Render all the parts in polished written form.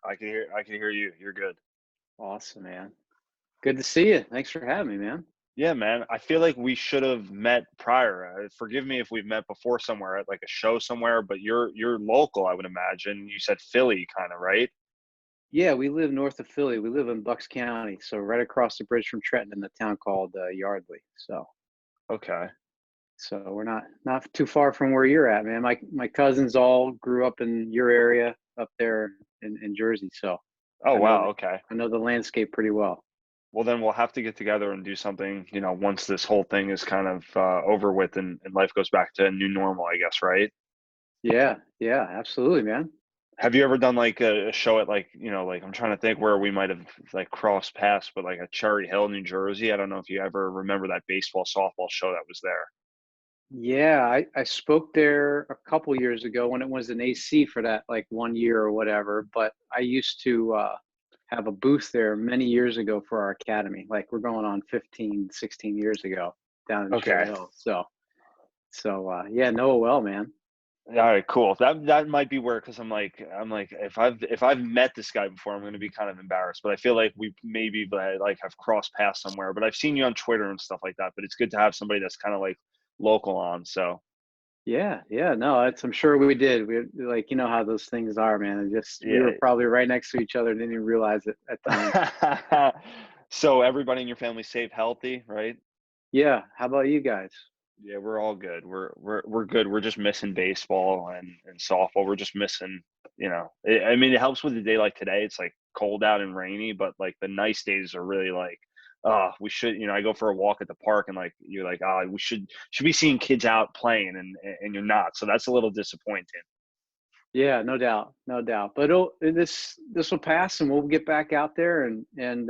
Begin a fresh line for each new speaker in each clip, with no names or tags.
I can hear you. You're good.
Awesome, man. Good to see you. Thanks for having me, man.
Yeah, man. I feel like we should have met prior. Forgive me if we've met before somewhere at like a show somewhere, but you're local, I would imagine. You said Philly kind of, right?
Yeah, we live north of Philly. We live in Bucks County, so right across the bridge from Trenton in a town called Yardley.
Okay.
So we're not too far from where you're at, man. My cousins all grew up in your area up there in Jersey, so
Oh,
I know
wow.
the
Okay.
I know the landscape pretty well.
Well, then we'll have to get together and do something, once this whole thing is kind of over with and life goes back to a new normal, I guess, right?
Yeah, yeah, absolutely, man.
Have you ever done like a show at like, like I'm trying to think where we might have like crossed paths, but like at Cherry Hill, New Jersey? I don't know if you ever remember that baseball softball show that was there.
Yeah, I spoke there a couple years ago when it was an AC for that like 1 year or whatever. But I used to have a booth there many years ago for our academy. Like we're going on 15, 16 years ago down in Cherry
Okay.
Hill. So yeah, Noah well, man.
All right, cool. That might be where, because I'm like if I've met this guy before, I'm going to be kind of embarrassed. But I feel like we maybe like have crossed paths somewhere. But I've seen you on Twitter and stuff like that. But it's good to have somebody that's kind of like local on. So
Yeah, yeah, no, it's I'm sure we did. We like you know how those things are, man. And just we were
yeah.
probably right next to each other, didn't even realize it at times.
So everybody in your family safe, healthy, right?
Yeah, how about you guys?
Yeah, we're all good. We're good. We're just missing baseball and softball. We're just missing, I mean, it helps with a day like today. It's like cold out and rainy, but like the nice days are really like, oh, we should, I go for a walk at the park and like you're like, oh, we should be seeing kids out playing and you're not. So that's a little disappointing.
Yeah, no doubt, no doubt. But this will pass, and we'll get back out there, and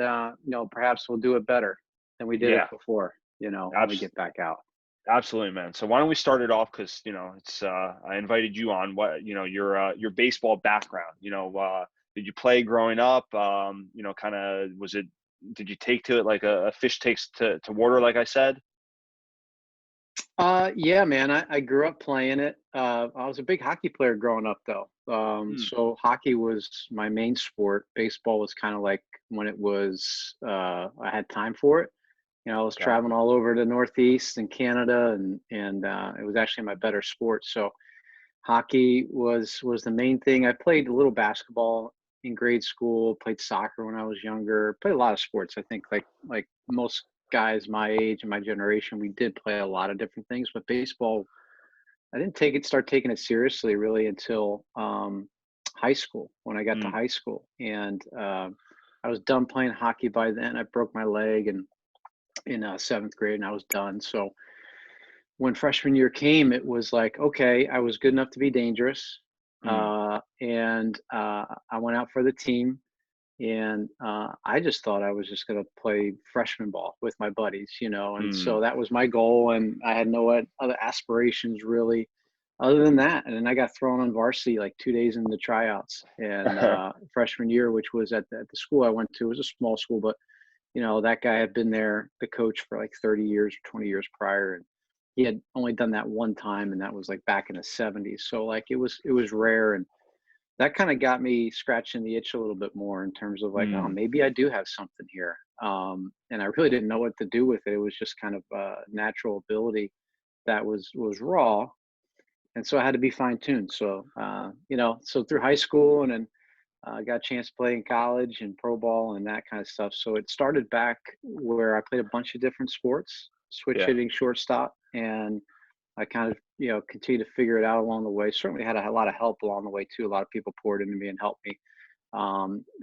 perhaps we'll do it better than we did it
Yeah,
before. When we
abs-
get back out.
absolutely, man. So why don't we start it off? Because it's I invited you on. What your baseball background. Did you play growing up? Kind of was it? Did you take to it like a fish takes to water? Like I said.
Yeah, man. I grew up playing it. I was a big hockey player growing up, though.
Hmm,
So hockey was my main sport. Baseball was kind of like when it was I had time for it. I was
okay.
traveling all over the Northeast and Canada, and it was actually my better sport. So hockey was the main thing. I played a little basketball in grade school, played soccer when I was younger, played a lot of sports. I think like most guys my age and my generation, we did play a lot of different things, but baseball, I didn't start taking it seriously really until high school when I got to
Hmm,
high school. And I was done playing hockey by then. I broke my leg and in seventh grade and I was done. So when freshman year came, it was like, okay, I was good enough to be dangerous.
hmm,
And I went out for the team. And I just thought I was just going to play freshman ball with my buddies, and
hmm.
so that was my goal. And I had no other aspirations really other than that. And then I got thrown on varsity like 2 days into the tryouts. And freshman year, which was at the school I went to, it was a small school, but that guy had been there, the coach, for like 30 years or 20 years prior. And he had only done that one time, and that was like back in the 70s. So like it was rare. And that kind of got me scratching the itch a little bit more in terms of like, oh,
Hmm,
maybe I do have something here. And I really didn't know what to do with it. It was just kind of a natural ability that was raw. And so I had to be fine tuned. So through high school and then got a chance to play in college and pro ball and that kind of stuff. So it started back where I played a bunch of different sports, switch
yeah.
hitting, shortstop, and I kind of continued to figure it out along the way. Certainly had a lot of help along the way too. A lot of people poured into me and helped me.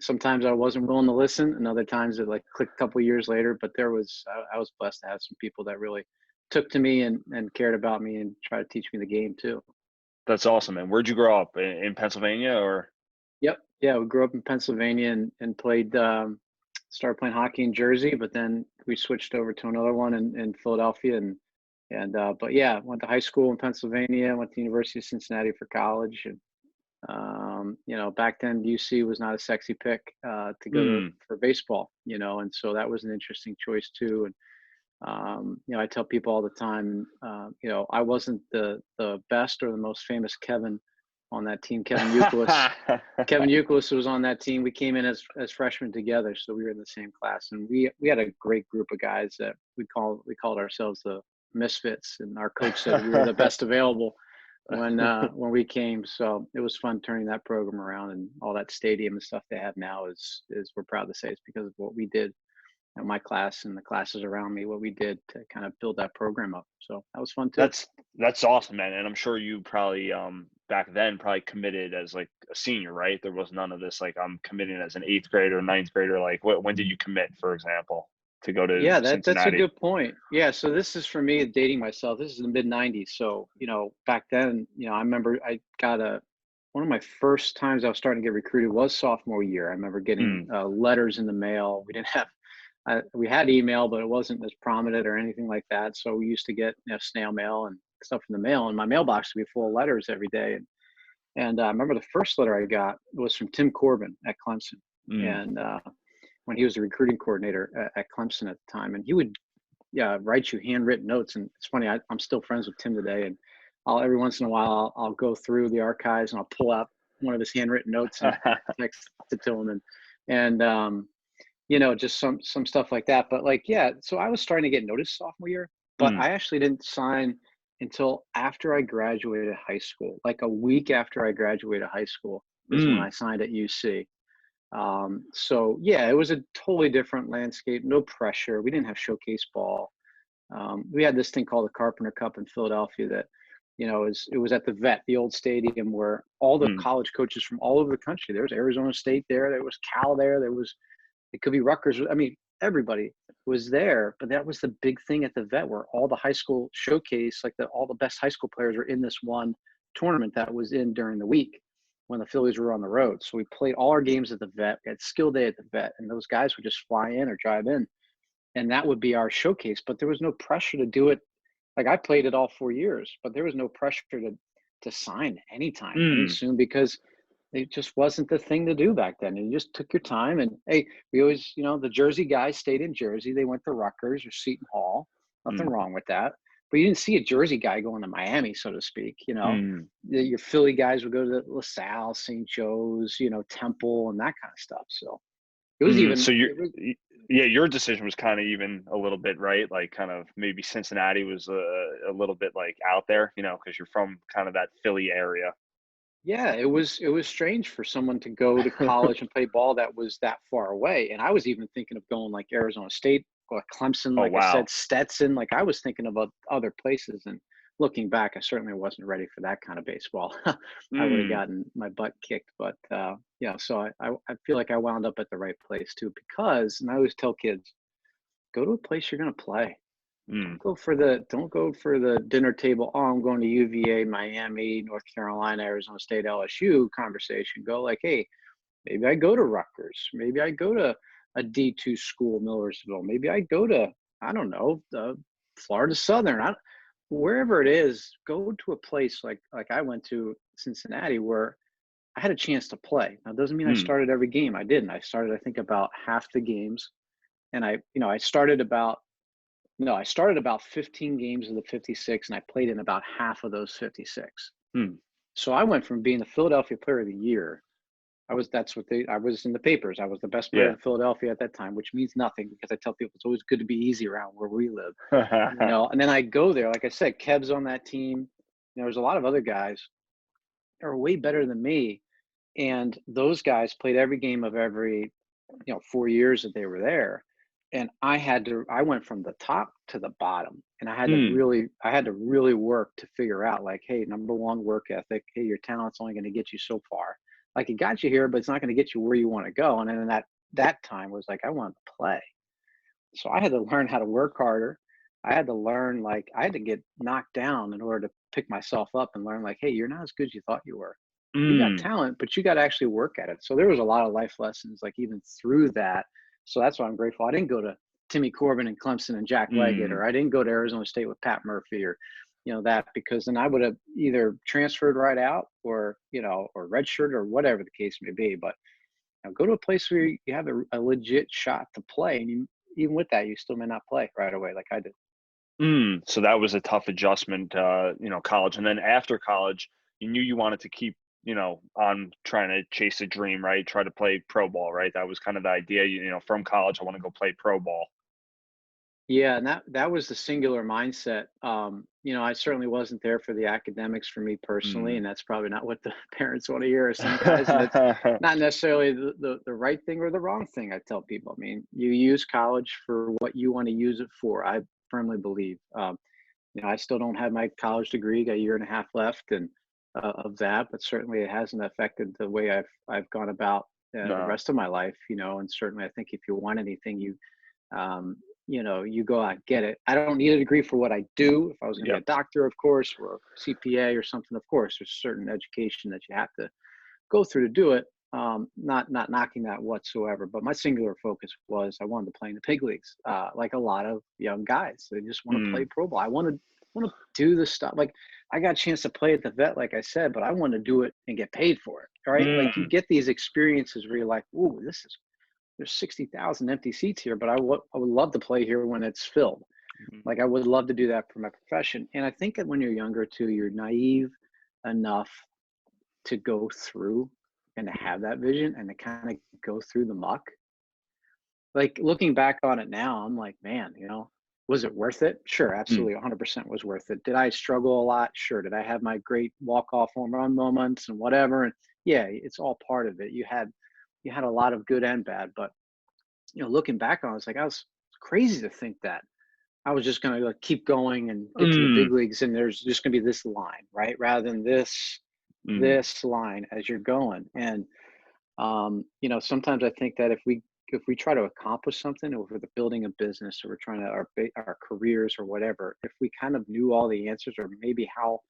Sometimes I wasn't willing to listen, and other times it like clicked a couple of years later. But I was blessed to have some people that really took to me and cared about me and tried to teach me the game too.
That's awesome, man. Where'd you grow up in Pennsylvania or?
Yep. Yeah, we grew up in Pennsylvania and played started playing hockey in Jersey, but then we switched over to another one in Philadelphia and but yeah, went to high school in Pennsylvania, went to University of Cincinnati for college and back then UC was not a sexy pick to go to
Hmm,
for baseball, and so that was an interesting choice too. And I tell people all the time, I wasn't the best or the most famous Kevin on that team. Kevin Youkilis was on that team. We came in as freshmen together, so we were in the same class, and we had a great group of guys that we called ourselves the Misfits, and our coach said we were the best available when we came. So it was fun turning that program around, and all that stadium and stuff they have now is we're proud to say it's because of what we did at my class and the classes around me, what we did to kind of build that program up. So that was fun too.
That's awesome, man. And I'm sure you probably back then probably committed as like a senior, right? There was none of this like I'm committing as an eighth grader, ninth grader. Like when did you commit, for example, to go to
Yeah, that's a
Cincinnati?
good point. Yeah, so this is for me dating myself. This is the mid '90s. So back then, I remember I got one of my first times I was starting to get recruited was sophomore year. I remember getting
Mm.
letters in the mail. We didn't have we had email, but it wasn't as prominent or anything like that. So we used to get snail mail and stuff in the mail, and my mailbox would be full of letters every day. And I remember the first letter I got was from Tim Corbin at Clemson,
Mm.
and when he was the recruiting coordinator at Clemson at the time, and he would write you handwritten notes. And it's funny, I'm still friends with Tim today, and I'll every once in a while I'll go through the archives and I'll pull out one of his handwritten notes and text it to him, and just some stuff like that. But like, yeah, so I was starting to get noticed sophomore year, but
Mm.
I actually didn't sign until after I graduated high school. Like a week after I graduated high school is when I
Mm.
signed at UC. So yeah, it was a totally different landscape, no pressure. We didn't have showcase ball. We had this thing called the Carpenter Cup in Philadelphia that, it was at the Vet, the old stadium where all the
Mm.
college coaches from all over the country, there was Arizona State there was Cal there was, it could be Rutgers. I mean, everybody was there, but that was the big thing at the Vet where all the high school showcase, like all the best high school players were in this one tournament that was in during the week when the Phillies were on the road. So we played all our games at the Vet. We had skill day at the Vet, and those guys would just fly in or drive in, and that would be our showcase. But there was no pressure to do it. Like I played it all 4 years, but there was no pressure to sign anytime, any
Mm.
soon, because it just wasn't the thing to do back then. You just took your time, and hey, we always, the Jersey guys stayed in Jersey. They went to Rutgers or Seton Hall. Nothing
Mm.
wrong with that. But you didn't see a Jersey guy going to Miami, so to speak.
Mm.
Your Philly guys would go to LaSalle, St. Joe's, Temple, and that kind of stuff. So it was
Mm.
even.
So
It was,
yeah, your decision was kind of even a little bit, right? Like kind of maybe Cincinnati was a little bit like out there, because you're from kind of that Philly area.
yeah, it was strange for someone to go to college and play ball that was that far away. And I was even thinking of going like Arizona State or Clemson,
Oh
like I said,
wow.
Stetson. Like I was thinking about other places. And looking back, I certainly wasn't ready for that kind of baseball. I would have
Mm.
gotten my butt kicked. But yeah, so I feel like I wound up at the right place too, because, and I always tell kids, go to a place you're going to play.
Mm.
Don't go for the dinner table. Oh, I'm going to UVA, Miami, North Carolina, Arizona State, LSU conversation. Go like, hey, maybe I go to Rutgers. Maybe I go to a D2 school, Millersville. Maybe I go to, I don't know, Florida Southern. Wherever it is, go to a place like I went to Cincinnati where I had a chance to play. Now, it doesn't mean I
Mm.
started every game. I didn't. I started, I think, about half the games, and I started about no, I started about 15 games of the 56, and I played in about half of those 56.
Mm.
So I went from being the Philadelphia Player of the Year. I was in the papers. I was the best player
Yeah.
in Philadelphia at that time, which means nothing because I tell people it's always good to be easy around where we live, And then I go there, like I said, Kev's on that team. There's a lot of other guys that are way better than me, and those guys played every game of every 4 years that they were there, and I went from the top to the bottom, and
Mm.
I had to really work to figure out, like, hey, number one, work ethic. Hey, your talent's only going to get you so far. Like, it got you here, but it's not going to get you where you want to go. And then that time was like I wanted to play, so I had to learn how to work harder. I had to learn, like, I had to get knocked down in order to pick myself up and learn, like, hey, you're not as good as you thought you were. You got
Mm.
talent, but you got to actually work at it. So there was a lot of life lessons, like even through that. So that's why I'm grateful. I didn't go to Timmy Corbin and Clemson and Jack Leggett,
Mm.
or I didn't go to Arizona State with Pat Murphy, or that, because then I would have either transferred right out, or redshirt, or whatever the case may be. But go to a place where you have a legit shot to play, and even with that, you still may not play right away like I did.
So that was a tough adjustment, college, and then after college, you knew you wanted to keep on trying to chase a dream, right? Try to play pro ball, right? That was kind of the idea. From college, I want to go play pro ball.
Yeah, and that was the singular mindset. I certainly wasn't there for the academics for me personally,
Mm.
and that's probably not what the parents want to hear of some guys. And it's not necessarily the right thing or the wrong thing. I tell people. I mean, you use college for what you want to use it for. I firmly believe. I still don't have my college degree. Got a year and a half left, and of that, but certainly it hasn't affected the way I've gone about the
No.
rest of my life. And certainly I think if you want anything, um, you go out and get it. I don't need a degree for what I do. If I was going to be
Yep.
a doctor, of course, or a CPA or something, of course, there's certain education that you have to go through to do it. Not knocking that whatsoever, but my singular focus was I wanted to play in the big leagues, like a lot of young guys. They just want to play
Mm.
pro ball. I want to do the stuff. Like I got a chance to play at the vet, like I said, but I want to do it and get paid for it. Right? Like you
Mm.
get these experiences where you're like, "Ooh, there's 60,000 empty seats here, but I would love to play here when it's filled."
Mhm.
Like I would love to do that for my profession. And I think that when you're younger too, you're naive enough to go through and to have that vision and to kind of go through the muck. Like looking back on it now, I'm like, man, was it worth it? Sure,
Mm.
absolutely, 100% was worth it. Did I struggle a lot? Sure. Did I have my great walk-off home run moments and whatever? And yeah, it's all part of it. You had a lot of good and bad, but looking back on it, it's like I was crazy to think that I was just going to keep going and get to the big
Mm.
leagues, and there's just going to be this line, right? Rather than
Mm.
this line as you're going. And sometimes I think that if we try to accomplish something, or if we're building a business, or we're trying to our careers or whatever, if we kind of knew all the answers, or maybe how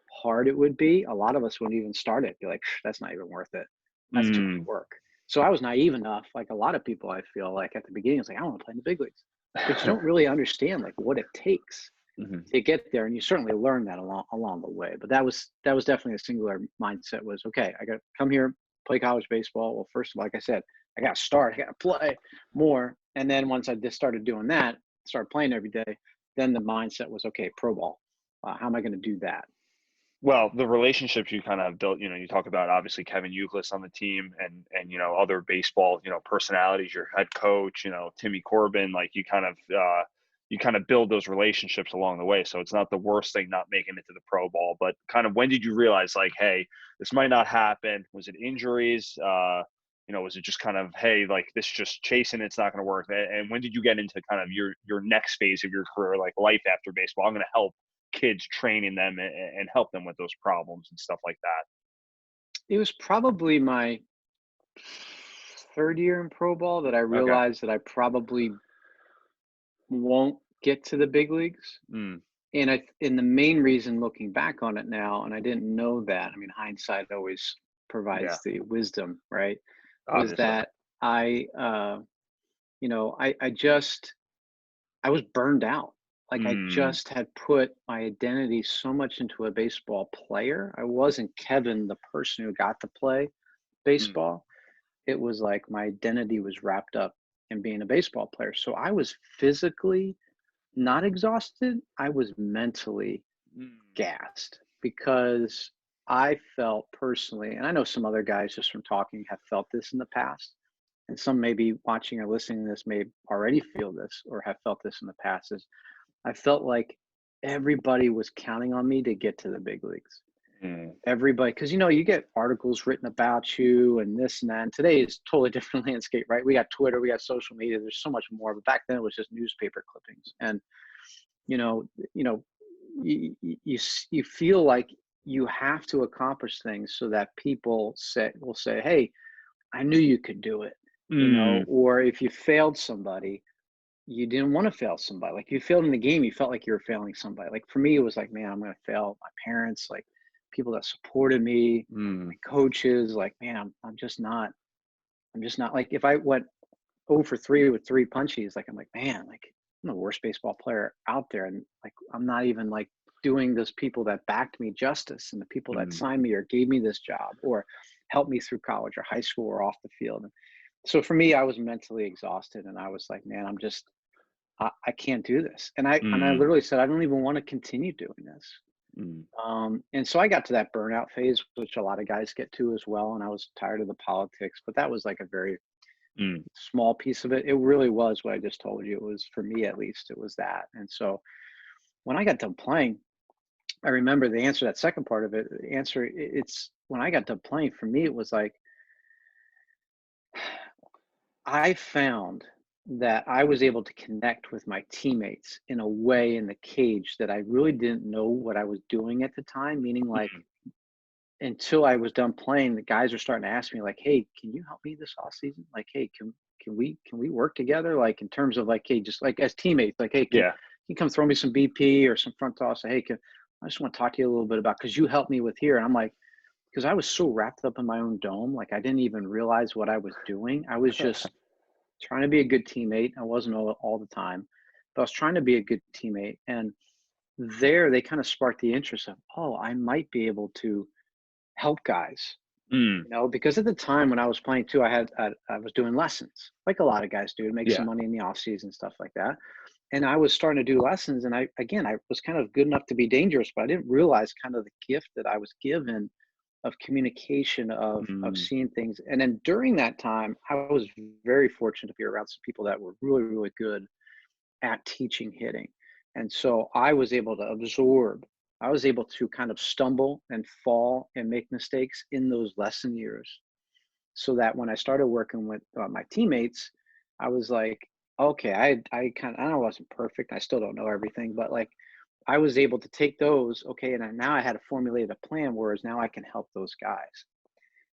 hard it would be, a lot of us wouldn't even start it. Be like, that's not even worth it. That's too much
Mm.
work. So I was naive enough, like a lot of people, I feel like at the beginning, it's like, I want to play in the big leagues, but you don't really understand like what it takes
Mhm.
to get there. And you certainly learn that along the way. But that was definitely a singular mindset was, okay, I got to come here, play college baseball. Well, first of all, like I said, I got to start, I got to play more. And then once I just started doing that, started playing every day, then the mindset was, okay, pro ball. How am I going to do that?
Well, the relationships you kind of have built, you talk about obviously Kevin Youkilis on the team and other baseball, personalities, your head coach, Timmy Corbin, like you kind of build those relationships along the way. So it's not the worst thing not making it to the pro ball, but kind of when did you realize like, hey, this might not happen? Was it injuries? Was it just kind of, hey, like this just chasing, it's not going to work? And when did you get into kind of your next phase of your career, like life after baseball? I'm going to help kids, training them and help them with those problems and stuff like that.
It was probably my third year in pro ball that I
Okay.
realized that I probably won't get to the big leagues.
Mm.
And the main reason looking back on it now, and I didn't know that, I mean, hindsight always
Yeah,
provides the wisdom, right? Was
obviously.
that I was burned out. Like I
Mm.
just had put my identity so much into a baseball player. I wasn't Kevin, the person who got to play
Mm.
baseball. It was like my identity was wrapped up in being a baseball player. So I was physically not exhausted. I was mentally
Mm.
gassed because I felt personally, and I know some other guys just from talking have felt this in the past, and some maybe watching or listening to this may already feel this or have felt this in the past. Is I felt like everybody was counting on me to get to the big leagues.
Mm.
Everybody, because you get articles written about you and this and that. And today is totally different landscape, right? We got Twitter, we got social media. There's so much more. But back then it was just newspaper clippings, and you know, you know, you feel like you have to accomplish things so that people will say, "Hey, I knew you could do it,"
Mm.
or if you failed somebody, you didn't want to fail somebody. Like you failed in the game, you felt like you were failing somebody. Like for me, it was like, man, I'm going to fail my parents, like people that supported me, my
Mm.
coaches. Like, man, I'm just not like if I went 0 for 3 with 3 punchies, like I'm like, man, like I'm the worst baseball player out there, and like I'm not even like doing those people that backed me justice, and the people that
Mm.
signed me or gave me this job or helped me through college or high school or off the field. And so for me, I was mentally exhausted, and I was like, man, I can't do this. And I
Mm.
literally said, I don't even want to continue doing this.
Mm.
And so I got to that burnout phase, which a lot of guys get to as well. And I was tired of the politics, but that was like a very
Mm.
small piece of it. It really was what I just told you. It was, for me at least, it was that. And so when I got done playing, I remember the answer, that second part of it, the answer, it's when I got done playing, for me, it was like, I found that I was able to connect with my teammates in a way in the cage that I really didn't know what I was doing at the time. Meaning, like,
Mm.
until I was done playing, the guys are starting to ask me, like, "Hey, can you help me this off season? Like, hey, can we work together? Like, in terms of, like, hey, just like as teammates, like, hey, can
Yeah.
you come throw me some BP or some front toss? Say, hey, I just want to talk to you a little bit about, because you helped me with here." And I'm like, because I was so wrapped up in my own dome, like I didn't even realize what I was doing. I was just trying to be a good teammate. I wasn't all the time, but I was trying to be a good teammate. And there, they kind of sparked the interest of, oh, I might be able to help guys,
Mm.
because at the time when I was playing too, I was doing lessons like a lot of guys do to make some
Yeah.
money in the off season, stuff like that. And I was starting to do lessons, and I was kind of good enough to be dangerous, but I didn't realize kind of the gift that I was given of communication, of
Mm.
seeing things. And then during that time, I was very fortunate to be around some people that were really, really good at teaching hitting. And so I was able to absorb, I was able to kind of stumble and fall and make mistakes in those lesson years, so that when I started working with my teammates, I was like, okay, I know I wasn't perfect. I still don't know everything, but like I was able to take those, okay, and now I had to formulate a plan, whereas now I can help those guys.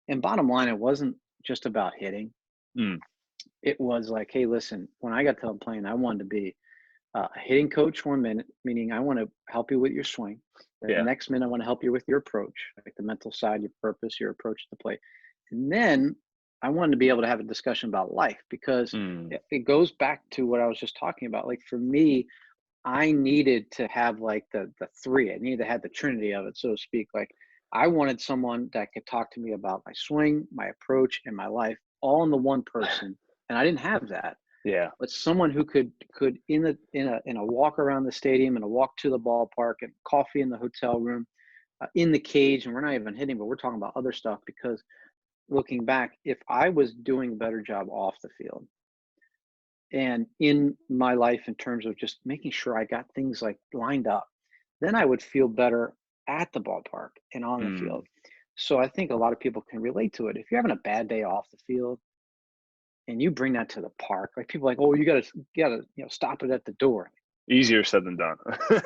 And bottom line, it wasn't just about hitting.
Mm.
It was like, hey, listen, when I got done playing, I wanted to be a hitting coach 1 minute, meaning I want to help you with your swing. The
Yeah.
next minute, I want to help you with your approach, like the mental side, your purpose, your approach to the play. And then I wanted to be able to have a discussion about life, because
Mm.
it goes back to what I was just talking about. Like for me, I needed to have like the three. I needed to have the trinity of it, so to speak. Like I wanted someone that could talk to me about my swing, my approach, and my life, all in the one person. And I didn't have that.
Yeah.
But someone who could in a walk around the stadium, and a walk to the ballpark, and coffee in the hotel room, in the cage, and we're not even hitting, but we're talking about other stuff. Because looking back, if I was doing a better job off the field and in my life in terms of just making sure I got things like lined up, then I would feel better at the ballpark and on the
Mm.
field. So I think a lot of people can relate to it. If you're having a bad day off the field and you bring that to the park, like people are like, oh, you gotta, stop it at the door.
Easier said than done.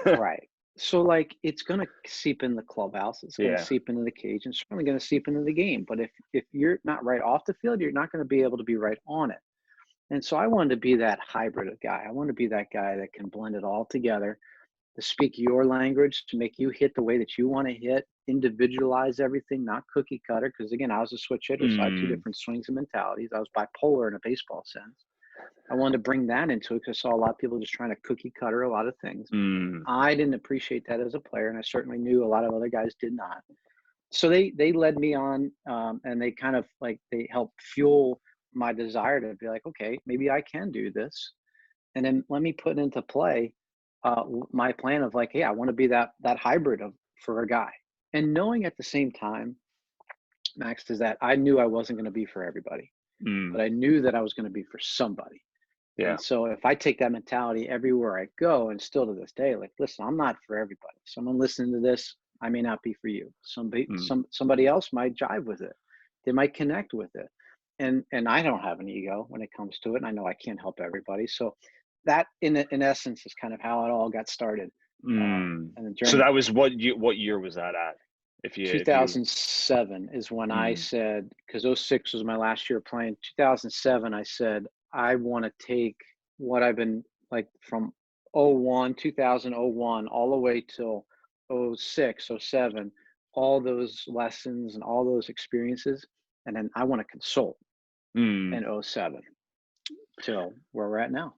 Right. So like it's gonna seep in the clubhouse, it's gonna
Yeah.
seep into the cage, and it's certainly gonna seep into the game. But if you're not right off the field, you're not gonna be able to be right on it. And so I wanted to be that hybrid of guy. I want to be that guy that can blend it all together, to speak your language, to make you hit the way that you want to hit, individualize everything, not cookie cutter. Because again, I was a switch hitter, so I had two
Mm.
different swings and mentalities. I was bipolar in a baseball sense. I wanted to bring that into it because I saw a lot of people just trying to cookie cutter a lot of things.
Mm.
I didn't appreciate that as a player, and I certainly knew a lot of other guys did not. So they led me on, and they kind of like they helped fuel my desire to be like, okay, maybe I can do this, and then let me put into play my plan of like, hey, I want to be that hybrid of for a guy, and knowing at the same time, Max, is that I knew I wasn't going to be for everybody,
Mm.
but I knew that I was going to be for somebody.
Yeah.
And so if I take that mentality everywhere I go, and still to this day, like, listen, I'm not for everybody. Someone listening to this, I may not be for you.
Mm.
Somebody else might jive with it. They might connect with it. And I don't have an ego when it comes to it. And I know I can't help everybody. So that in essence is kind of how it all got started.
Mm.
And the
So
journey.
that was what year was that at? If you
2007 is when I
mm.
said, because '06 was my last year playing. 2007, I said, I want to take what I've been like from '01, 2001, all the way till '06, '07, all those lessons and all those experiences. And then I want to consult
Mm.
in '07 till where we're at now.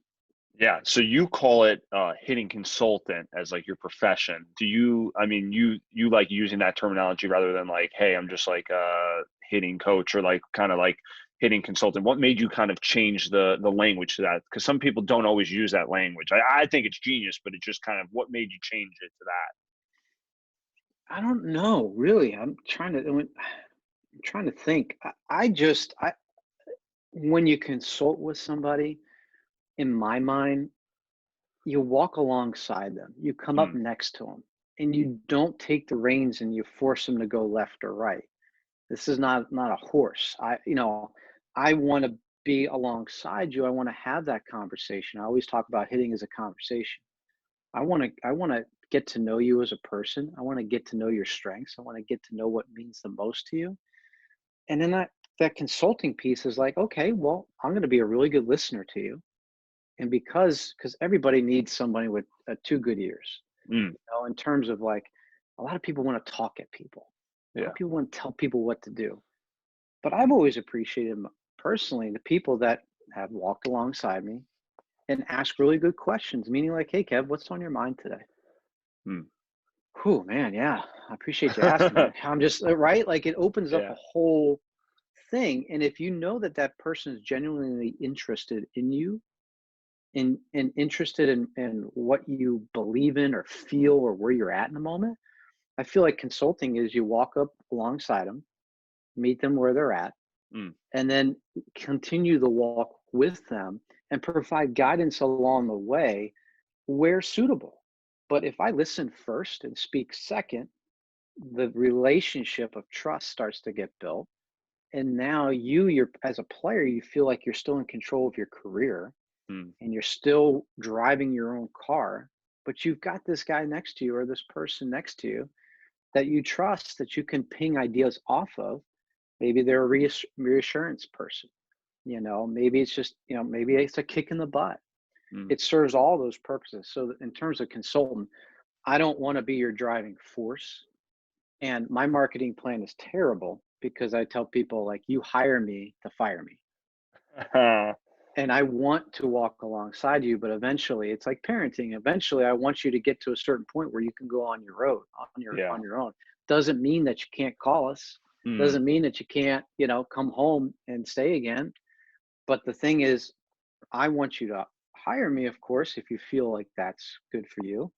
Yeah, so you call it hitting consultant as like your profession. Do you, I mean, you like using that terminology rather than like, hey, I'm just like a hitting coach, or like kind of like hitting consultant. What made you kind of change the language to that? Because some people don't always use that language. I think it's genius, but it just kind of, what made you change it to that?
I don't know, really. I'm trying to think. When you consult with somebody, in my mind, you walk alongside them. You come up
Mm,
next to them, and you don't take the reins and you force them to go left or right. This is not a horse. I want to be alongside you. I want to have that conversation. I always talk about hitting as a conversation. I want to get to know you as a person. I want to get to know your strengths. I want to get to know what means the most to you. And then that consulting piece is like, okay, well, I'm going to be a really good listener to you. And because everybody needs somebody with two good ears,
mm,
in terms of like, a lot of people want to talk at people. A lot
yeah.
of people want to tell people what to do. But I've always appreciated personally the people that have walked alongside me and ask really good questions, meaning like, hey, Kev, what's on your mind today?
Mm.
Oh man, yeah, I appreciate you asking that. I'm just right. Like it opens up a
Yeah.
whole thing. And if you know that that person is genuinely interested in you and interested in what you believe in or feel or where you're at in the moment, I feel like consulting is you walk up alongside them, meet them where they're at,
Mm,
and then continue the walk with them and provide guidance along the way where suitable. But if I listen first and speak second, the relationship of trust starts to get built. And now you're as a player, you feel like you're still in control of your career
mm,
and you're still driving your own car, but you've got this guy next to you or this person next to you that you trust that you can ping ideas off of. Maybe they're a reassurance person. Maybe it's just, maybe it's a kick in the butt.
mm.
It serves all those purposes. So in terms of consultant, I don't want to be your driving force. And my marketing plan is terrible because I tell people like you hire me to fire me. And I want to walk alongside you, but eventually it's like parenting. Eventually I want you to get to a certain point where you can go on your road,
Yeah.
on your own. Doesn't mean that you can't call us.
Mm,
Doesn't mean that you can't, come home and stay again. But the thing is, I want you to hire me, of course, if you feel like that's good for you.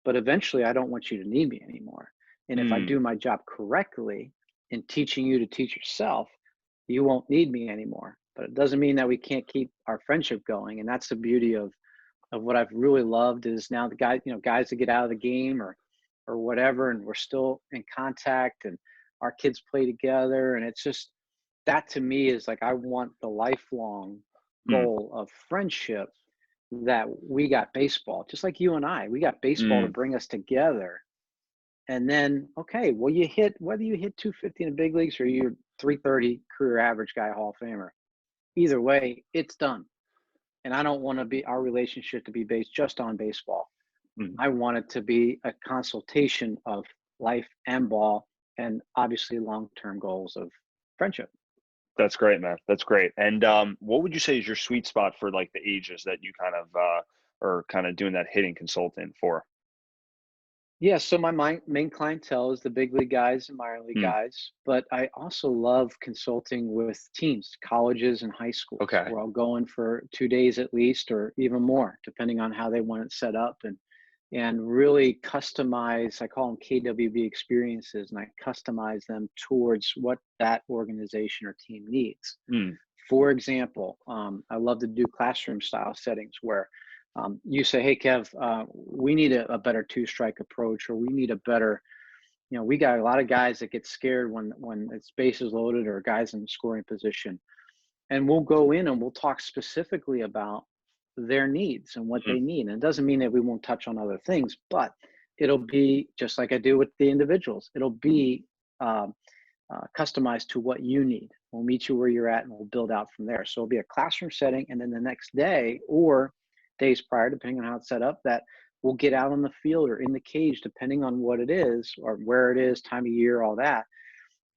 But eventually, I don't want you to need me anymore. And if I
mm.
do my job correctly in teaching you to teach yourself, you won't need me anymore. But it doesn't mean that we can't keep our friendship going. And that's the beauty of what I've really loved is now the guys that get out of the game or whatever, and we're still in contact and our kids play together. And it's just that to me is like I want the lifelong
Mm,
goal of friendship that we got baseball, just like you and I. We got baseball to
mm.
bring us together. And then, okay, well, you hit whether you hit 250 in the big leagues or you're 330 career average guy, Hall of Famer. Either way, it's done. And I don't want to be our relationship to be based just on baseball.
Mhm.
I want it to be a consultation of life and ball, and obviously long-term goals of friendship.
That's great, man. That's great. And what would you say is your sweet spot for like the ages that you kind of are kind of doing that hitting consultant for?
Yeah, so my main clientele is the big league guys and minor league
Mm,
guys, but I also love consulting with teams, colleges and high schools,
okay.
where I'll go in for 2 days at least, or even more, depending on how they want it set up, and really customize. I call them KWB experiences, and I customize them towards what that organization or team needs.
Mm,
For example, I love to do classroom style settings where you say, "Hey, Kev, we need a better two-strike approach, or we need a better." We got a lot of guys that get scared when it's bases loaded or guys in scoring position, and we'll go in and we'll talk specifically about their needs and what
mm,
they need. And it doesn't mean that we won't touch on other things, but it'll be just like I do with the individuals. It'll be um, customized to what you need. We'll meet you where you're at and we'll build out from there. So it'll be a classroom setting. And then the next day or days prior, depending on how it's set up, that we'll get out on the field or in the cage, depending on what it is or where it is, time of year, all that.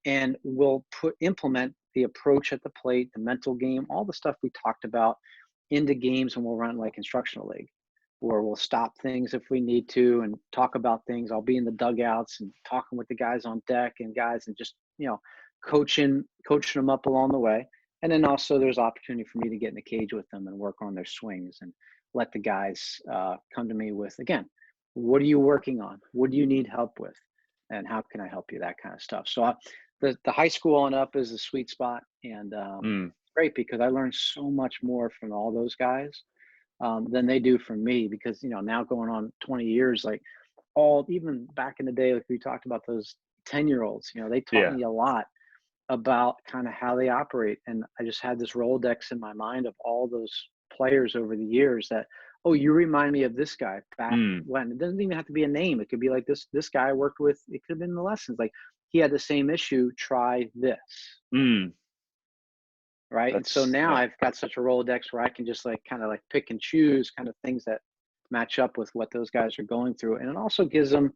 And we'll implement the approach at the plate, the mental game, all the stuff we talked about into games, and we'll run like instructional league where we'll stop things if we need to and talk about things. I'll be in the dugouts and talking with the guys on deck and guys and just, coaching them up along the way. And then also there's opportunity for me to get in the cage with them and work on their swings and let the guys come to me with, again, what are you working on? What do you need help with? and how can I help you, that kind of stuff. So the high school on up is a sweet spot, and
Mm,
great because I learned so much more from all those guys than they do from me, because now going on 20 years, like all even back in the day, like we talked about those 10-year-olds, they taught
yeah.
me a lot about kind of how they operate. And I just had this Rolodex in my mind of all those players over the years that, oh, you remind me of this guy back
Mm,
when. It doesn't even have to be a name. It could be like this guy I worked with. It could have been the lessons. Like he had the same issue, try this.
mm,
Right. And so now
yeah.
I've got such a Rolodex where I can just like kind of like pick and choose kind of things that match up with what those guys are going through. And it also gives them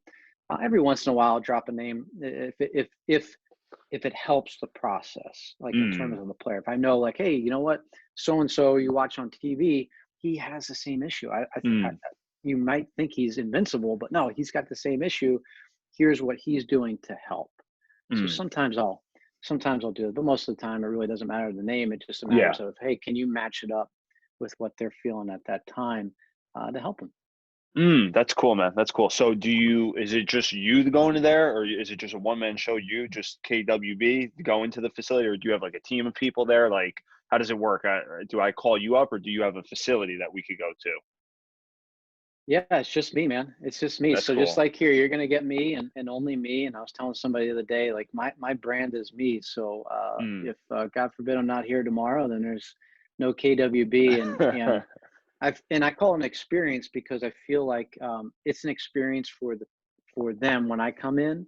every once in a while, drop a name if it helps the process, like in terms
Mm,
of the player. If I know, like, hey, you know what, so and so you watch on TV, he has the same issue.
mm,
You might think he's invincible, but no, he's got the same issue. Here's what he's doing to help. So
mm.
sometimes I'll do it, but most of the time it really doesn't matter the name. It just
Yeah.
matters of, hey, can you match it up with what they're feeling at that time to help them.
That's cool, man. That's cool. So is it just you going to there, or is it just a one man show, you just KWB going to the facility, or do you have like a team of people there? Like, how does it work? Do I call you up, or do you have a facility that we could go to?
Yeah, it's just me, man. It's just me.
That's
So just
cool.
like here, you're gonna get me and only me. And I was telling somebody the other day, like my brand is me. So
Mm.
if God forbid I'm not here tomorrow, then there's no KWB. And I call it an experience because I feel like it's an experience for them when I come in,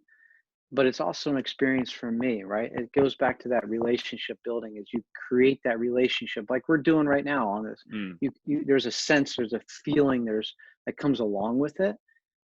but it's also an experience for me, right? It goes back to that relationship building as you create that relationship like we're doing right now on this.
Mm,
There's a sense, there's a feeling, there's that comes along with it.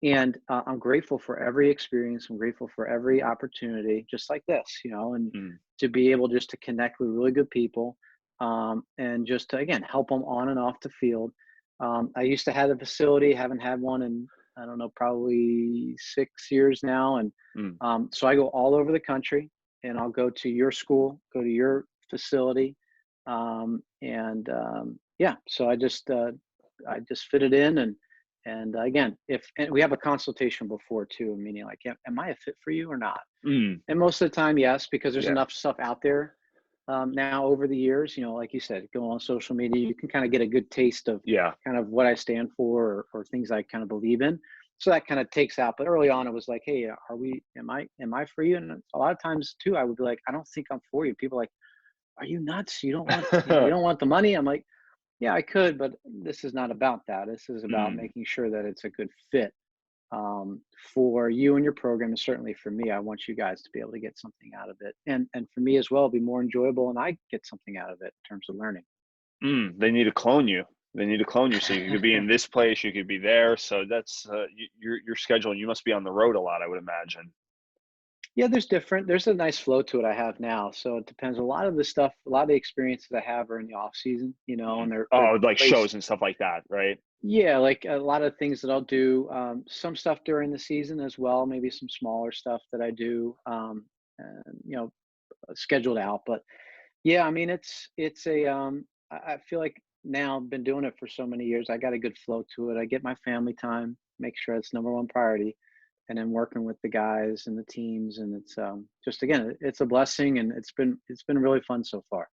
And I'm grateful for every experience. I'm grateful for every opportunity, just like this, and
mm,
to be able just to connect with really good people, and just to, again, help them on and off the field. I used to have a facility, haven't had one in, I don't know, probably 6 years now. And
mm,
so I go all over the country, and I'll go to your school, go to your facility. Yeah, so I just fit it in. And again, if and we have a consultation before too, meaning like, am I a fit for you or not?
mm.
And most of the time, yes, because there's
Yeah.
enough stuff out there now over the years. Like you said, go on social media, you can kind of get a good taste of
Yeah.
kind of what I stand for, or things I kind of believe in. So that kind of takes out. But early on, it was like, hey, am I for you? And a lot of times too, I would be like, I don't think I'm for you. People are like, are you nuts? You don't want, you don't want the money? I'm like, yeah, I could, but this is not about that. This is about
Mm,
making sure that it's a good fit for you and your program, and certainly for me. I want you guys to be able to get something out of it, and for me as well, be more enjoyable, and I get something out of it in terms of learning.
They need to clone you. They need to clone you so you could be in this place, you could be there. So that's your schedule. You must be on the road a lot, I would imagine.
Yeah, there's a nice flow to it I have now. So it depends. A lot of the stuff, a lot of the experiences I have are in the off season, and they're
Oh, like
placed.
shows and stuff like that, right?
Yeah, like a lot of things that I'll do, some stuff during the season as well, maybe some smaller stuff that I do, and, scheduled out. But yeah, I mean, I feel like now I've been doing it for so many years. I got a good flow to it. I get my family time, make sure it's number one priority, and then working with the guys and the teams. And it's just, again, it's a blessing, and it's been really fun so far.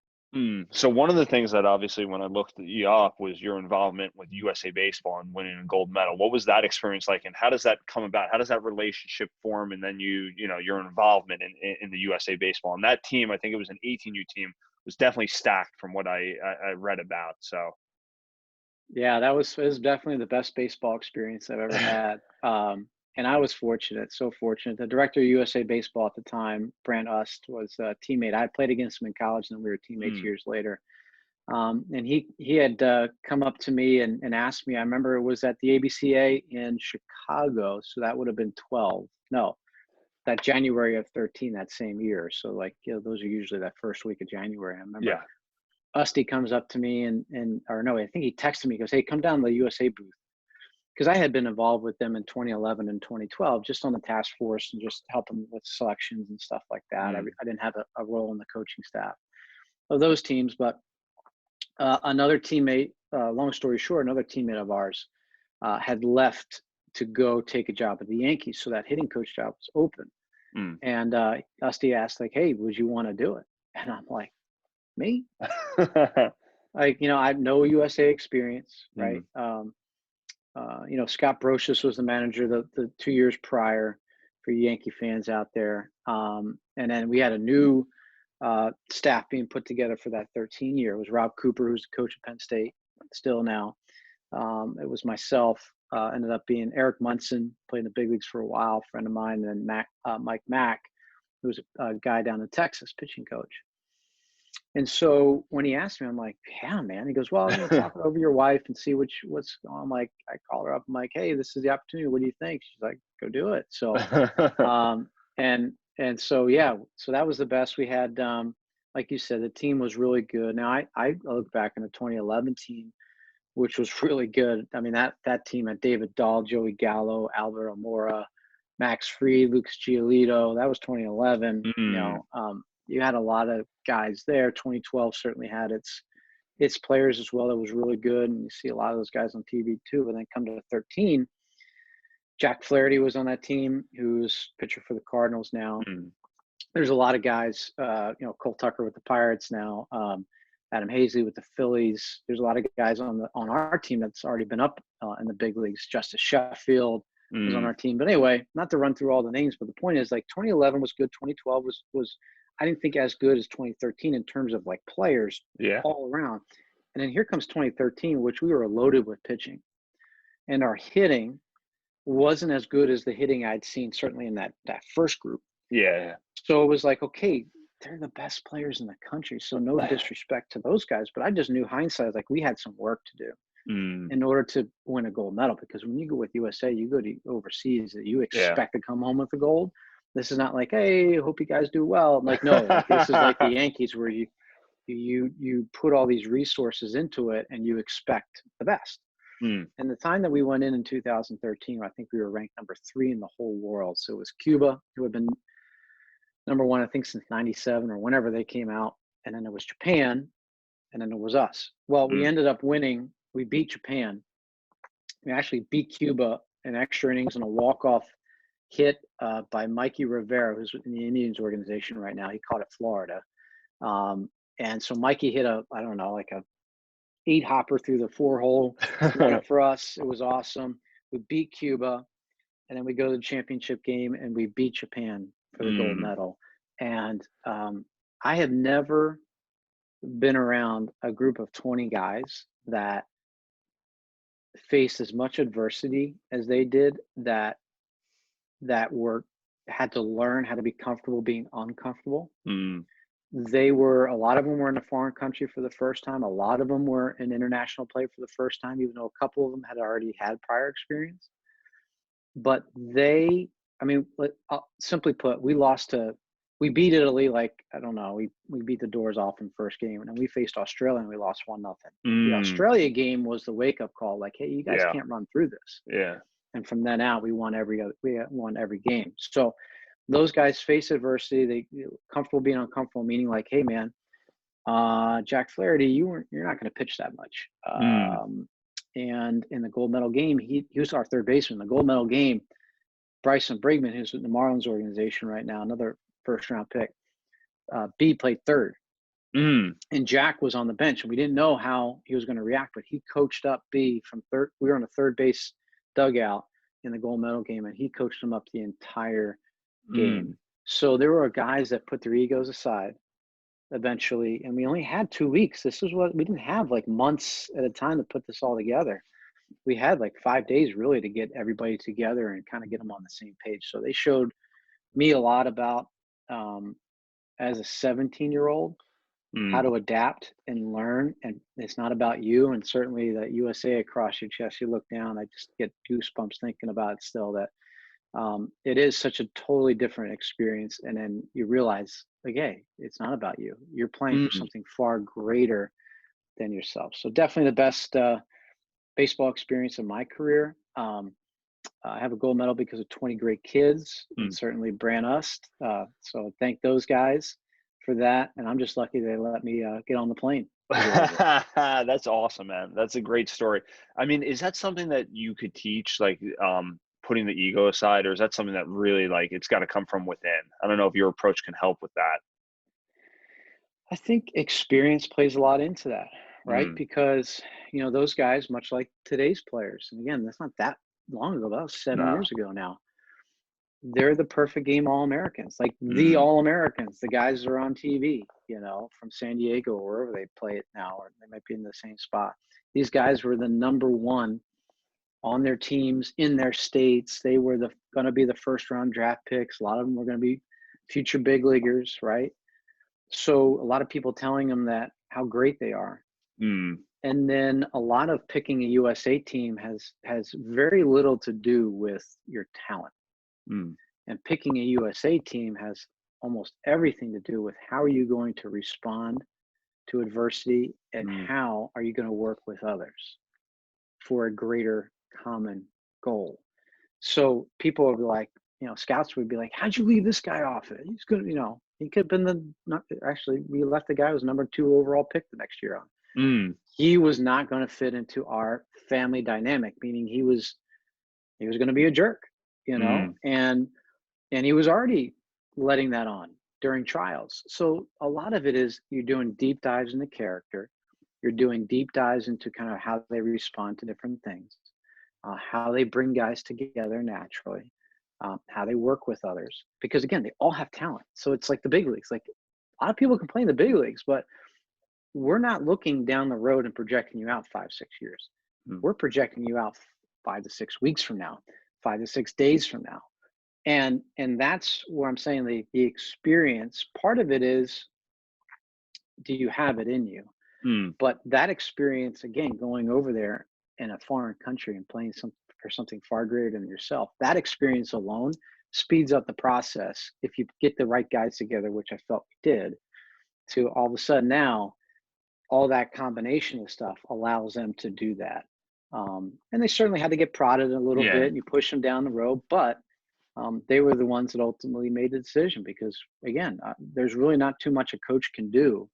So one of the things that obviously when I looked you up was your involvement with USA Baseball and winning a gold medal. What was that experience like, and how does that come about? How does that relationship form? And then your involvement in the USA Baseball and that team. I think it was an 18U team, was definitely stacked from what I read about. So,
Yeah, it was definitely the best baseball experience I've ever had. And I was fortunate, so fortunate. The director of USA Baseball at the time, Brant Ust, was a teammate. I played against him in college, and we were teammates
mm,
years later. And he had come up to me and asked me. I remember it was at the ABCA in Chicago, so that would have been 12. No, that January of 13, that same year. So like, those are usually that first week of January. I remember
yeah.
Usty comes up to me and or no, I think he texted me. He goes, "Hey, come down to the USA booth," because I had been involved with them in 2011 and 2012, just on the task force and just helping with selections and stuff like that.
Mm,
I didn't have a role in the coaching staff of those teams, but another teammate. Long story short, another teammate of ours had left to go take a job at the Yankees. So that hitting coach job was open.
Mm.
And Dusty asked, like, hey, would you want to do it? And I'm like, me? Like, I have no USA experience, right?
Mm.
Scott Brocious was the manager the 2 years prior, for Yankee fans out there. And then we had a new staff being put together for that 13 year. It was Rob Cooper, who's the coach of Penn State still now. It was myself, ended up being Eric Munson, played in the big leagues for a while, friend of mine, and then Mike Mack, who was a guy down in Texas, pitching coach. And so when he asked me, I'm like, yeah, man. He goes, well, talk it over your wife and see what's going on. I'm like, I call her up. I'm like, hey, this is the opportunity. What do you think? She's like, go do it. So, and so, yeah, so that was the best we had. Like you said, the team was really good. Now I look back in the 2011 team, which was really good. I mean, that team had David Dahl, Joey Gallo, Albert Amora, Max Fried, Lucas Giolito. That was 2011.
Mm.
You had a lot of guys there. 2012 certainly had its players as well. That was really good, and you see a lot of those guys on TV too. But then come to 13, Jack Flaherty was on that team, who's pitcher for the Cardinals now.
Mm.
There's a lot of guys. Cole Tucker with the Pirates now. Adam Hazley with the Phillies. There's a lot of guys on our team that's already been up in the big leagues. Justice Sheffield was on our team. But anyway, not to run through all the names, but the point is, like, 2011 was good. 2012 was I didn't think as good as 2013 in terms of like players all around. And then here comes 2013, which we were loaded with pitching, and our hitting wasn't as good as the hitting I'd seen certainly in that first group.
Yeah.
So it was like, okay, they're the best players in the country. So no disrespect to those guys, but I just knew hindsight, like, we had some work to do in order to win a gold medal. Because when you go with USA, you go to overseas, that you expect to come home with the gold. This is not like, hey, hope you guys do well. Like, no, like, this is like the Yankees, where you put all these resources into it and you expect the best. And the time that we went in 2013, I think we were ranked number 3 in the whole world. So it was Cuba, who had been number 1, I think, since 97 or whenever they came out. And then it was Japan, and then it was us. Well, we ended up winning. We beat Japan. We actually beat Cuba in extra innings and a walk-off hit by Mikey Rivera, who's in the Indians organization right now. He caught at Florida. And so Mikey hit a 8-hopper through the 4-hole for us. It was awesome. We beat Cuba, and then we go to the championship game and we beat Japan for the gold medal. And I have never been around a group of 20 guys that faced as much adversity as they did, that had to learn how to be comfortable being uncomfortable. A lot of them were in a foreign country for the first time. A lot of them were in international play for the first time, even though a couple of them had already had prior experience. But simply put, we beat Italy, like, I don't know, we beat the doors off in the first game, and then we faced Australia and we lost 1-0. The Australia game was the wake-up call, like, hey, you guys can't run through this.
Yeah.
And from then out, we won every game. So those guys face adversity. They comfortable being uncomfortable, meaning like, hey, man, Jack Flaherty, you're not going to pitch that much. And in the gold medal game, he was our third baseman. The gold medal game, Bryson Brigman, who's in the Marlins organization right now, another first-round pick, B played third. And Jack was on the bench, and we didn't know how he was going to react, but he coached up B from third. We were on the third base dugout in the gold medal game, and he coached them up the entire game. So there were guys that put their egos aside eventually, and we only had 2 weeks. This is what we didn't have, like, months at a time to put this all together. We had like 5 days really to get everybody together and kind of get them on the same page. So they showed me a lot about, as a 17-year-old, how to adapt and learn. And it's not about you. And certainly that USA across your chest, you look down, I just get goosebumps thinking about it still, that it is such a totally different experience. And then you realize, like, hey, it's not about you. You're playing for something far greater than yourself. So definitely the best baseball experience in my career. I have a gold medal because of 20 great kids, and certainly Brand Ust. So thank those guys for that, and I'm just lucky they let me get on the plane to go over.
That's awesome, man. That's a great story. I mean, is that something that you could teach, like, putting the ego aside, or is that something that really, like, it's got to come from within? I don't know if your approach can help with that.
I think experience plays a lot into that, right?
Mm,
Because those guys, much like today's players, and again, that's not that long ago. That was 7 years
no.
ago now. They're the perfect game All-Americans, like the
Mm,
All-Americans. The guys are on TV, from San Diego or wherever they play it now, or they might be in the same spot. These guys were the number one on their teams in their states. They were going to be the first round draft picks. A lot of them were going to be future big leaguers, right? So a lot of people telling them that how great they are.
mm,
And then a lot of picking a USA team has very little to do with your talent.
mm,
And picking a USA team has almost everything to do with how are you going to respond to adversity and
mm.
how are you going to work with others for a greater common goal. So people would be like, scouts would be like, how'd you leave this guy off it? He's good, he could have been actually, we left the guy who was number 2 overall pick the next year on.
Mm,
He was not going to fit into our family dynamic, meaning he was going to be a jerk,
mm,
and he was already letting that on during trials. So a lot of it is you're doing deep dives into character. You're doing deep dives into kind of how they respond to different things, how they bring guys together naturally, how they work with others. Because again, they all have talent. So it's like the big leagues. Like a lot of people complain the big leagues, but we're not looking down the road and projecting you out 5, 6 years.
mm.
We're projecting you out 5 to 6 weeks from now, 5 to 6 days from now. And that's where I'm saying the experience part of it is, do you have it in you?
Mm,
But that experience, again, going over there in a foreign country and playing for something far greater than yourself, that experience alone speeds up the process if you get the right guys together, which I felt we did, to all of a sudden now all that combination of stuff allows them to do that. And they certainly had to get prodded a little bit
yeah.
and you push them down the road, but they were the ones that ultimately made the decision because, again, there's really not too much a coach can do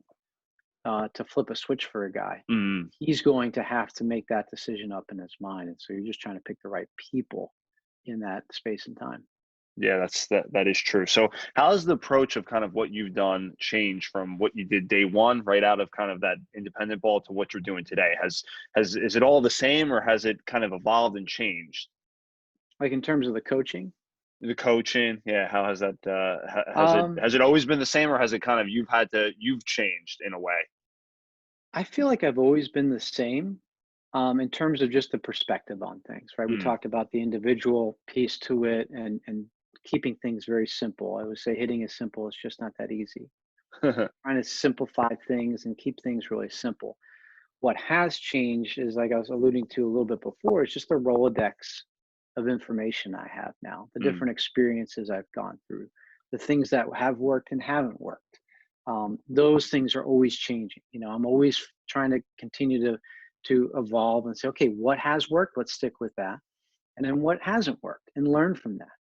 to flip a switch for a guy.
Mm.
He's going to have to make that decision up in his mind. And so you're just trying to pick the right people in that space and time.
Yeah, that is true. So how has the approach of kind of what you've done changed from what you did day one, right out of kind of that independent ball to what you're doing today? Is it all the same or has it kind of evolved and changed?
Like in terms of the coaching,
The coaching, yeah, how has that
um,
has it always been the same or has it kind of you've changed in a way?
I feel like I've always been the same in terms of just the perspective on things, right? We
Mm.
talked about the individual piece to it and keeping things very simple. I would say hitting is simple. It's just not that easy. Trying to simplify things and keep things really simple. What has changed is, like I was alluding to a little bit before, is just the Rolodex of information I have now, the
Mm,
different experiences I've gone through, the things that have worked and haven't worked. Those things are always changing. I'm always trying to continue to evolve and say, okay, what has worked? Let's stick with that, and then what hasn't worked, and learn from that.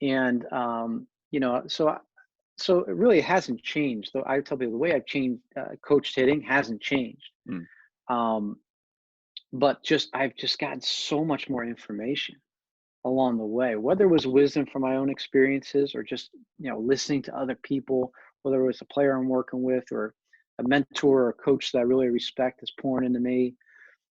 And so it really hasn't changed. Though I tell people the way I've changed, coached hitting hasn't changed.
mm,
Um, but I've just gotten so much more information along the way, whether it was wisdom from my own experiences or just listening to other people, whether it was a player I'm working with or a mentor or a coach that I really respect is pouring into me,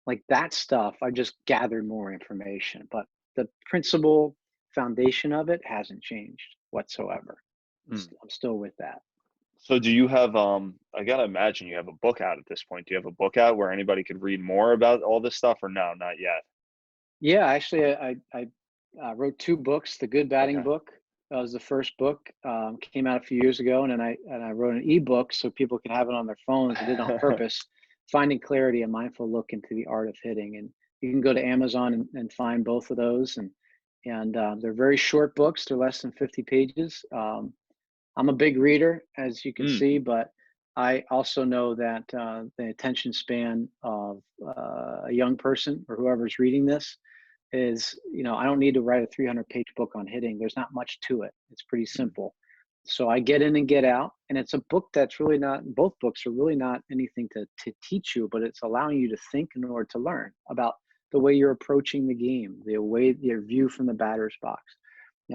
like that stuff. I just gathered more information, but the principal foundation of it hasn't changed whatsoever.
mm.
I'm still with that.
So do you have I gotta imagine you have a book out at this point. Do you have a book out where anybody could read more about all this stuff or no, not yet?
Yeah, actually, I wrote 2 books. The Good Batting
Okay.
book was the first book, came out a few years ago, and then I wrote an ebook so people could have it on their phones. I did it on purpose, Finding Clarity: A Mindful Look into the Art of Hitting. And you can go to Amazon and find both of those. And they're very short books. They're less than 50 pages. I'm a big reader, as you can
Mm,
see, but I also know that the attention span of a young person or whoever's reading this is, I don't need to write a 300-page book on hitting. There's not much to it. It's pretty
mm.
simple. So I get in and get out, and it's a book that's really not. Both books are really not anything to teach you, but it's allowing you to think in order to learn about the way you're approaching the game, the way your view from the batter's box.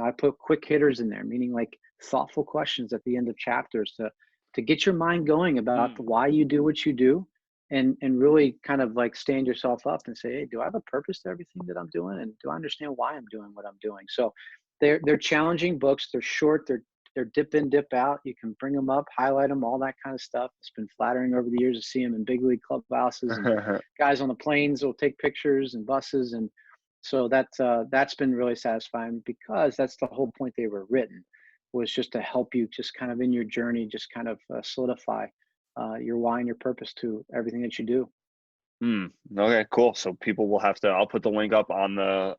I put quick hitters in there, meaning like thoughtful questions at the end of chapters to get your mind going about
Mm.
the why you do what you do, and really kind of like stand yourself up and say, hey, do I have a purpose to everything that I'm doing, and do I understand why I'm doing what I'm doing? So they're challenging books. They're short. They're dip in, dip out. You can bring them up, highlight them, all that kind of stuff. It's been flattering over the years to see them in big league clubhouses, and guys on the planes will take pictures and buses. And so that's been really satisfying, because that's the whole point they were written, was just to help you just kind of in your journey, just kind of solidify your why and your purpose to everything that you do.
Hmm. Okay, cool. So people will have to. I'll put the link up on the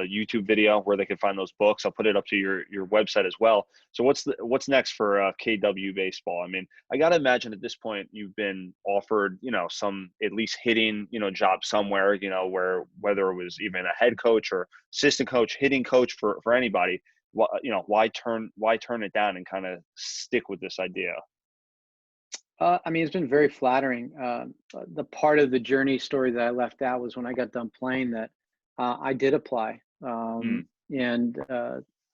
YouTube video where they can find those books. I'll put it up to your website as well. So what's next for KW baseball? I mean, I gotta imagine at this point you've been offered, some at least hitting, job somewhere, where whether it was even a head coach or assistant coach, hitting coach for anybody. Why turn it down and kind of stick with this idea?
I mean, it's been very flattering. The part of the journey story that I left out was when I got done playing that I did apply,
Hmm.
and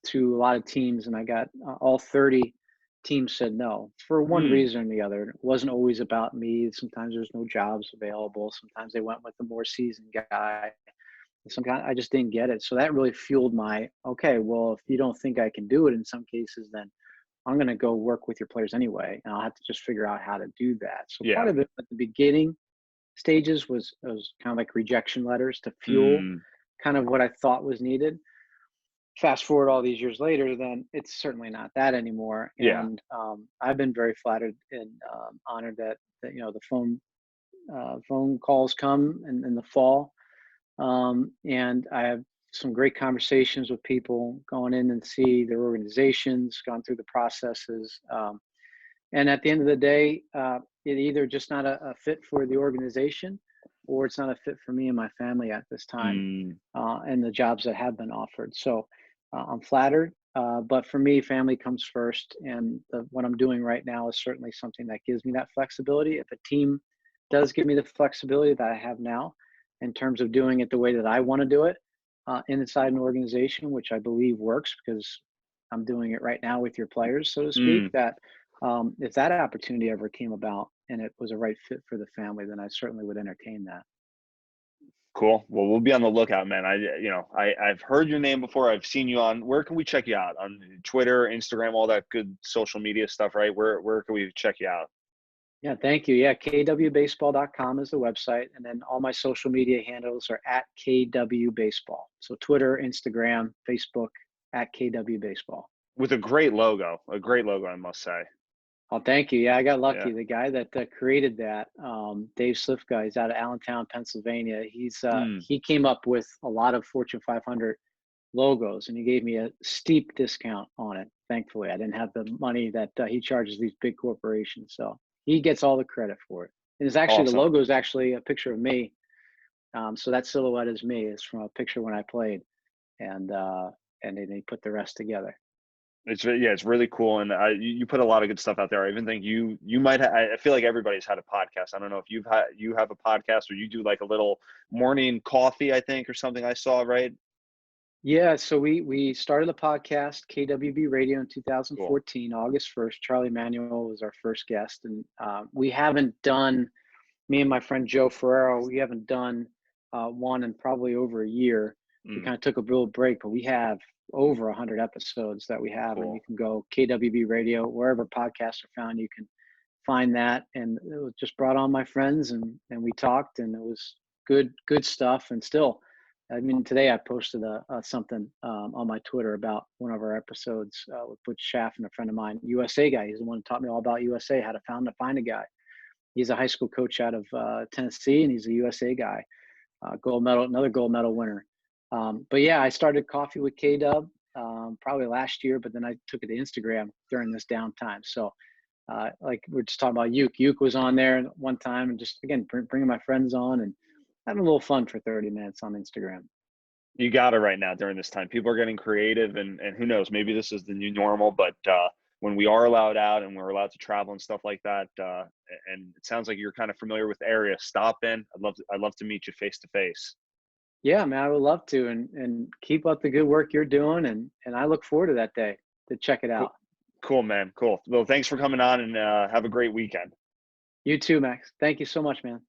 to a lot of teams, and I got all 30 teams said no for one
Hmm.
reason or the other. It wasn't always about me. Sometimes there's no jobs available. Sometimes they went with the more seasoned guy. Sometimes I just didn't get it. So that really fueled my, okay, well, if you don't think I can do it in some cases, then I'm going to go work with your players anyway, and I'll have to just figure out how to do that. So part
Yeah.
of it at the beginning stages was kind of like rejection letters to fuel
Hmm.
kind of what I thought was needed. Fast forward all these years later, then it's certainly not that anymore.
Yeah.
And I've been very flattered and honored that the phone calls come in the fall, and I have some great conversations with people going in and see their organizations, gone through the processes. And at the end of the day, it either just not a fit for the organization, or it's not a fit for me and my family at this time,
Hmm.
and the jobs that have been offered. So I'm flattered. But for me, family comes first. And what I'm doing right now is certainly something that gives me that flexibility. If a team does give me the flexibility that I have now in terms of doing it the way that I want to do it inside an organization, which I believe works because I'm doing it right now with your players, so to speak,
Hmm.
that if that opportunity ever came about and it was a right fit for the family, then I certainly would entertain that.
Cool. Well, we'll be on the lookout, man. I've heard your name before. I've seen you on. Where can we check you out? On Twitter, Instagram, all that good social media stuff, right? Where can we check you out?
Yeah, thank you. Yeah, kwbaseball.com is the website. And then all my social media handles are at kwbaseball. So Twitter, Instagram, Facebook, at kwbaseball.
With a great logo, I must say.
Oh, thank you. Yeah, I got
Yeah.
lucky. The guy that created that, Dave Slifka, he's out of Allentown, Pennsylvania.
Hmm.
He came up with a lot of Fortune 500 logos, and he gave me a steep discount on it. Thankfully, I didn't have the money that he charges these big corporations, so he gets all the credit for it. And it's actually, the
Awesome.
logo is actually a picture of me. So that silhouette is me. It's from a picture when I played, and then he put the rest together.
It's really cool, and you put a lot of good stuff out there. I even think you might. I feel like everybody's had a podcast. I don't know if you have a podcast, or you do like a little morning coffee, I think, or something. I saw, right?
Yeah, so we started the podcast KWB Radio in
Cool.
2014, August 1st. Charlie Manuel was our first guest, and we haven't done, me and my friend Joe Ferrero, we haven't done one in probably over a year. We
Mm,
kind of took a real break, but we have over 100 episodes that we have, and you
cool.
can go KWB Radio wherever podcasts are found. You can find that, and it was just brought on my friends, and we talked, and it was good stuff. And still, I mean, today I posted something on my Twitter about one of our episodes with Butch Schaff and a friend of mine, USA guy. He's the one who taught me all about USA, how to find a guy. He's a high school coach out of Tennessee, and he's a USA guy, gold medal, another gold medal winner. But yeah, I started Coffee with K Dub probably last year, but then I took it to Instagram during this downtime. So like we're just talking about Uke. Uke was on there one time, and just again bringing my friends on and having a little fun for 30 minutes on Instagram.
You got it right now during this time. People are getting creative, and who knows, maybe this is the new normal, but when we are allowed out and we're allowed to travel and stuff like that, and it sounds like you're kind of familiar with the area, stop in. I'd love to meet you face to face.
Yeah, man, I would love to, and keep up the good work you're doing, and I look forward to that day to check it
Cool,
out.
cool, man. Cool. Well, thanks for coming on, and have a great weekend.
You too, Max. Thank you so much, man.